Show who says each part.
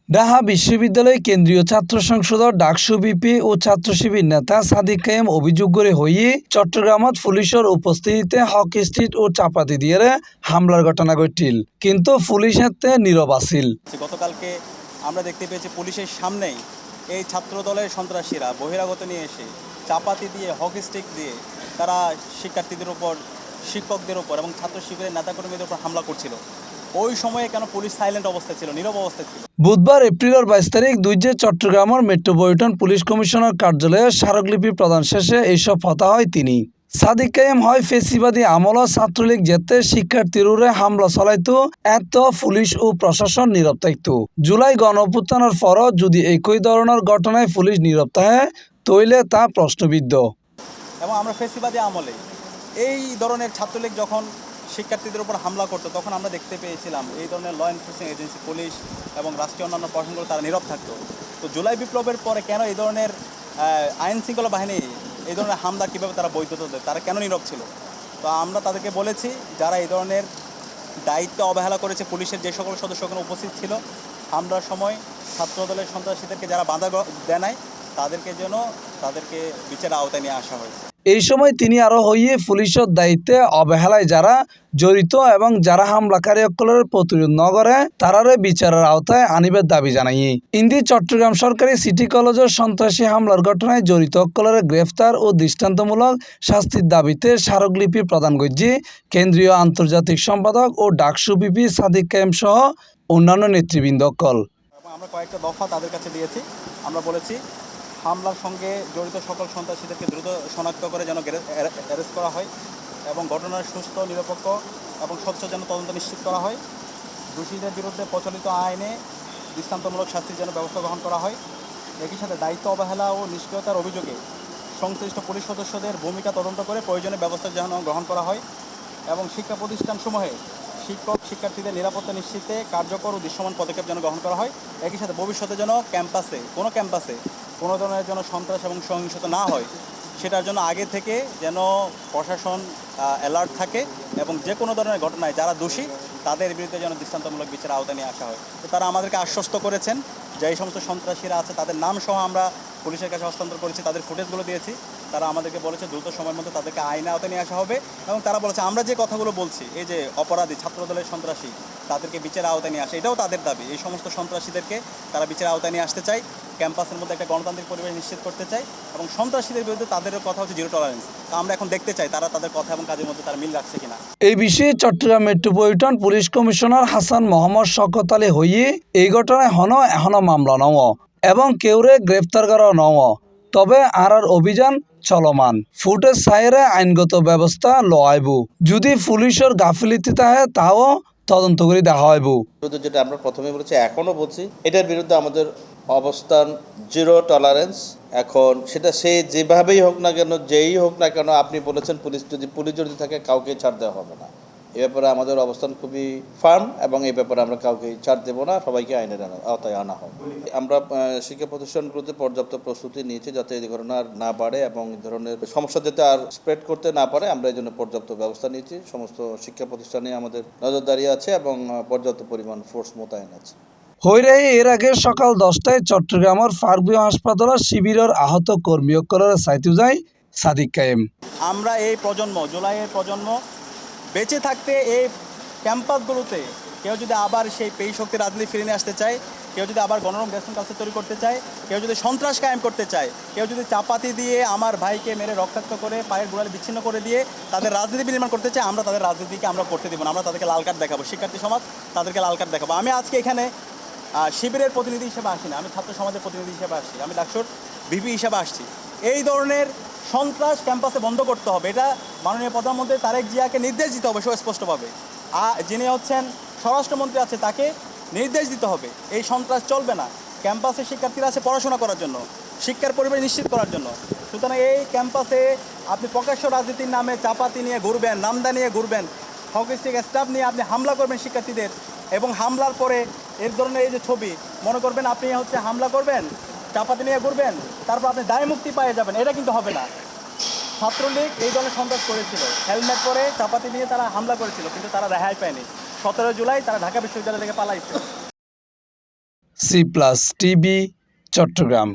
Speaker 1: ঢাকা বিশ্ববিদ্যালয় কেন্দ্রীয় ছাত্র সংসদৰ ডাকসু বিপি ও ছাত্র শিবির নেতা সাদিক কায়েম অভিযোগ করে হয়ে চট্টগ্রামত পুলিশের উপস্থিতিতে হক স্ট্রিট ও চাপাতি দিয়ে হামলার ঘটনা ঘটিল, কিন্তু পুলিশ এতে নীরব আছিল।
Speaker 2: গতকালকে আমরা দেখতে পেয়েছি পুলিশের সামনেই এই ছাত্র দলের সন্ত্রাসীরা বহিরাগত নিয়ে এসে চাপাতি দিয়ে হকি স্টিক দিয়ে তারা শিক্ষার্থীদের উপর, শিক্ষকদের উপর এবং ছাত্র শিবিরের নেতাকর্মীদের উপর হামলা করছিল। ওই সময়ে কেন পুলিশ সাইলেন্ট অবস্থায় ছিল, নীরব অবস্থায় ছিল?
Speaker 1: বুধবার এপ্রিলের 22 তারিখ দুইজে চট্টগ্রামের মেট্রোপলিটন পুলিশ কমিশনার কার্যালয়ে স্মারকলিপি প্রদান শেষে এইসব কথা হয় তিনি। সাদিক কায়েম হয় ফেসিবাদী আমল ছাত্রলীগ যেতে শিক্ষার্থীর হামলা চালাইতো এত পুলিশ ও প্রশাসন নীরব থাকতো। জুলাই গণঅভ্যুত্থানের পরও যদি একই ধরনের ঘটনায় পুলিশ নীরব থাকে তৈলে তা প্রশ্নবিদ্ধ।
Speaker 2: এবং আমরা ফেসিবাদী আমলে এই ধরনের ছাত্রলীগ যখন শিক্ষার্থীদের উপর হামলা করতো তখন আমরা দেখতে পেয়েছিলাম এই ধরনের ল এনফোর্সিং এজেন্সি, পুলিশ এবং রাষ্ট্রীয় অন্যান্য প্রশাসনগুলো তারা নীরব থাকতো। তো জুলাই বিপ্লবের পরে কেন এই ধরনের আইন শৃঙ্খলা বাহিনী এই ধরনের হামলা কীভাবে তারা বৈধতা দেয়, তারা কেন নীরব ছিল? তো আমরা তাদেরকে বলেছি যারা এই ধরনের দায়িত্ব অবহেলা করেছে, পুলিশের যে সকল সদস্যগণ উপস্থিত ছিল হামলার সময় ছাত্রদলের সন্ত্রাসীদেরকে যারা বাধা দেয় নাই তাদেরকে বিচারের আওতায় নিয়ে আসা হয়েছে।
Speaker 1: এই সময় তিনি আরো হইয়ে পুলিশের দায়িত্বে অবহেলায় যারা জড়িত এবং যারা হামলাকারী অকলের প্রতিরোধ নগরে তারারে বিচারের আওতায় আনিবার দাবি জানাই। ইন্দি চট্টগ্রাম সরকারি সিটি কলেজের সন্ত্রাসী হামলার ঘটনায় জড়িত অকলের গ্রেফতার ও দৃষ্টান্তমূলক শাস্তির দাবিতে স্মারকলিপি প্রদান করছে কেন্দ্রীয় আন্তর্জাতিক সম্পাদক ও ডাকসু বিপি সাদিক কায়েম সহ অন্যান্য নেতৃবৃন্দ অকল।
Speaker 2: আমরা কয়েকটা দফা তাদের কাছে দিয়েছি। আমরা বলেছি হামলার সঙ্গে জড়িত সকল সন্ত্রাসীদেরকে দ্রুত শনাক্ত করে যেন অ্যারেস্ট করা হয় এবং ঘটনার সুস্থ, নিরপেক্ষ এবং স্বচ্ছ যেন তদন্ত নিশ্চিত করা হয়। দোষীদের বিরুদ্ধে প্রচলিত আইনে দৃষ্টান্তমূলক শাস্তির যেন ব্যবস্থা গ্রহণ করা হয়। একই সাথে দায়িত্ব অবহেলা ও নিষ্ক্রিয়তার অভিযোগে সংশ্লিষ্ট পুলিশ সদস্যদের ভূমিকা তদন্ত করে প্রয়োজনীয় ব্যবস্থা যেন গ্রহণ করা হয় এবং শিক্ষা প্রতিষ্ঠানসমূহে শিক্ষক শিক্ষার্থীদের নিরাপত্তা নিশ্চিতে কার্যকর ও দৃশ্যমান পদক্ষেপ যেন গ্রহণ করা হয়। একই সাথে ভবিষ্যতে যেন ক্যাম্পাসে কোনো ধরনের যেন সন্ত্রাস এবং সহিংসতা না হয় সেটার জন্য আগে থেকে যেন প্রশাসন অ্যালার্ট থাকে এবং যে কোনো ধরনের ঘটনায় যারা দোষী তাদের বিরুদ্ধে যেন দৃষ্টান্তমূলক বিচারের আওতায় নিয়ে আসা হয়। তো তারা আমাদেরকে আশ্বস্ত করেছেন যে এই সমস্ত সন্ত্রাসীরা আছে তাদের নাম সহ আমরা পুলিশের কাছে হস্তান্তর করেছি, তাদের ফুটেজগুলো দিয়েছি। তারা আমাদেরকে বলেছে দ্রুত সময়ের মধ্যে তাদেরকে আইনে আওতায় নিয়ে আসা হবে এবং তারা বলেছে আমরা যে কথাগুলো বলছি এই যে অপরাধী ছাত্রদলের সন্ত্রাসী তাদেরকে বিচারের আওতায় নিয়ে আসে, এটাও তাদের দাবি। এই সমস্ত সন্ত্রাসীদেরকে তারা বিচারের আওতায় নিয়ে আসতে চায়, ক্যাম্পাসের মধ্যে একটা গণতান্ত্রিক পরিবেশ নিশ্চিত করতে চায় এবং সন্ত্রাসীদের বিরুদ্ধে তাদের কথা হচ্ছে জিরো টলারেন্স। তা আমরা এখন দেখতে চাই তারা তাদের কথা এবং কাজের মধ্যে তারা মিল রাখছে কিনা।
Speaker 1: এই বিষয়ে Chittagong metropolitan police commissioner Hasan Mohammad Shawkat Ali হইয়ে এই ঘটনায় এখনো মামলা নও এবং কেউরে গ্রেফতার করা নও, তবে আর অভিযান চলমান। ফুটেজ সাইরে আইনগত ব্যবস্থা লওয়াইব, যদি পুলিশের গাফিলতি থাকে তাও তদন্ত করে দেখা হইব।
Speaker 3: যেটা আমরা প্রথমে বলেছি এখনও বলছি, এটার বিরুদ্ধে আমাদের অবস্থান জিরো টলারেন্স। এখন সেটা সে যেভাবেই হোক না কেন, যেই হোক না কেন, আপনি বলেছেন পুলিশ যদি থাকে কাউকে ছাড় দেওয়া হবে না। এ ব্যাপারে আমাদের অবস্থান খুবই ফার্ম এবং এই ব্যাপারে আমরা কাউকে ছাড় দেবো না, সবাইকে আইনের আওতায় আনা হবে। আমরা শিক্ষা প্রতিষ্ঠানগুলোতে পর্যাপ্ত প্রস্তুতি নিয়েছি যাতে এই ঘটনা না বাড়ে এবং এই ধরনের সমস্যা যাতে আর স্প্রেড করতে না পারে, আমরা এই জন্য পর্যাপ্ত ব্যবস্থা নিয়েছি। সমস্ত শিক্ষা প্রতিষ্ঠানে আমাদের নজরদারি আছে এবং পর্যাপ্ত পরিমাণ ফোর্স মোতায়েন আছে।
Speaker 1: হইরাই এর আগে সকাল 10টায় চট্টগ্রামের ফার্গুয়া হাসপাতালের শিবিরের আহত কর্মী অকলের চাইতে যায় সাদিক কায়েম।
Speaker 2: আমরা এই প্রজন্ম, জুলাইয়ের প্রজন্ম বেঁচে থাকতে এই ক্যাম্পাসগুলোতে কেউ যদি আবার সেই পেই শক্তি রাজনীতি ফিরে নিয়ে আসতে চায়, কেউ যদি আবার গণরম গ্যাসন কালচার তৈরি করতে চায়, কেউ যদি সন্ত্রাস কায়েম করতে চায়, কেউ যদি চাপাতি দিয়ে আমার ভাইকে মেরে রক্তাক্ত করে পায়ের গোড়ালি বিচ্ছিন্ন করে দিয়ে তাদের রাজনীতি বিনির্মাণ করতে চায়, আমরা তাদের রাজনীতিকে আমরা করতে দেবো না। আমরা তাদেরকে লাল কার্ড দেখাবো, শিক্ষার্থী সমাজ তাদেরকে লাল কার্ড দেখাবো। আমি আজকে এখানে শিবিরের প্রতিনিধি হিসেবে আসি না, আমি ছাত্র সমাজের প্রতিনিধি হিসেবে আসছি, আমি ডাকসুর ভিপি হিসেবে আসছি। এই ধরনের সন্ত্রাস ক্যাম্পাসে বন্ধ করতে হবে, এটা মাননীয় প্রধানমন্ত্রী তারেক জিয়াকে নির্দেশ দিতে হবে সুস্পষ্টভাবে। যিনি হচ্ছেন স্বরাষ্ট্রমন্ত্রী আছে তাকে নির্দেশ দিতে হবে এই সন্ত্রাস চলবে না। ক্যাম্পাসে শিক্ষার্থীরা আছে পড়াশোনা করার জন্য, শিক্ষার পরিবেশ নিশ্চিত করার জন্য। সুতরাং এই ক্যাম্পাসে আপনি প্রকাশ্য রাজনীতির নামে চাপাতি নিয়ে ঘুরবেন, নামদা নিয়ে ঘুরবেন, হকিস্টিক স্টাফ নিয়ে আপনি হামলা করবেন শিক্ষার্থীদের এবং হামলার পরে এর ধরনের এই যে ছবি মনে করবেন আপনি হামলা করবেন, চাপাতি নিয়ে ঘুরবেন, তারপর আপনি দায় মুক্তি পেয়ে যাবেন, এটা কিন্তু হবে না। ছাত্রলীগ এই ধরনের সন্ত্রাস করেছিল, হেলমেট পরে চাপাতি নিয়ে তারা হামলা করেছিল, কিন্তু তারা রেহাই পায়নি। 17 জুলাই তারা ঢাকা বিশ্ববিদ্যালয় থেকে পালাইছে।
Speaker 1: C+ TV, Chittagong.